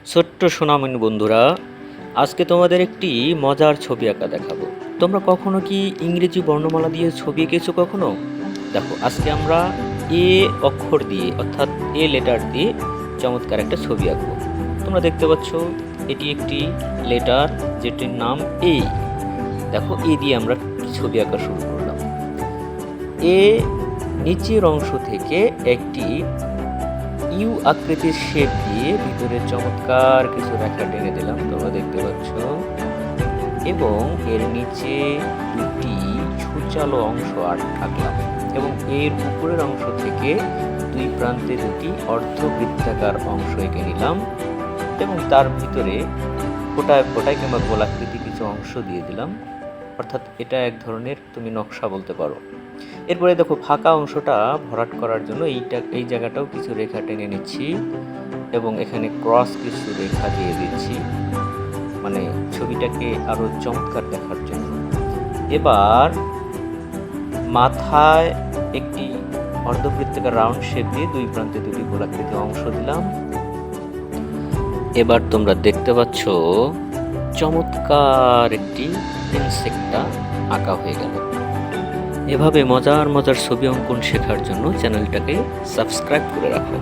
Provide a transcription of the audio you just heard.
ছোট্ট সোনামণি বন্ধুরা, আজকে তোমাদের একটি মজার ছবি আঁকা দেখাবো। তোমরা কখনো কি ইংরেজি বর্ণমালা দিয়ে ছবি এঁকেছো কখনো? দেখো, আজকে আমরা এ অক্ষর দিয়ে অর্থাৎ এ লেটার দিয়ে চমৎকার একটা ছবি আঁকবো। তোমরা দেখতে পাচ্ছ এটি একটি লেটার যেটির নাম এ। দেখো, এ দিয়ে আমরা ছবি আঁকা শুরু করলাম। এ নিচের অংশ থেকে একটি ইউ আকৃতির শেপ দিয়ে ভিতরে চমৎকার কিছু রেখা টেনে দিলাম, তোমরা দেখতে পাচ্ছ। এবং এর নিচে দুটি ছুচালো অংশ আঁকলাম এবং এর উপরের অংশ থেকে দুই প্রান্তে দুটি অর্ধবৃত্তাকার অংশ এঁকে নিলাম এবং তার ভিতরে ফোটায় ফোটায় কিংবা গোলাকৃতি কিছু অংশ দিয়ে দিলাম। অর্থাৎ এটা এক ধরনের তুমি নকশা বলতে পারো। এরপরে দেখো, ফাঁকা অংশটা ভরাট করার জন্য এই জায়গাটাও কিছু রেখা টেনে নিচ্ছি এবং এখানে ক্রস কিছু রেখা দিয়ে দিচ্ছি, মানে ছবিটাকে আরো চমৎকার দেখার জন্য। এবার মাথায় একটি অর্ধবৃত্তাকার রাউন্ড শেপ দিয়ে দুই প্রান্তে দুটি গোলাকৃতি অংশ দিলাম। এবার তোমরা দেখতে পাচ্ছ চমৎকার একটি ইনসেক্টটা আঁকা হয়ে গেল। এভাবে মজার মজার ছবি অঙ্কন শেখার জন্য চ্যানেলটাকে সাবস্ক্রাইব করে রাখো।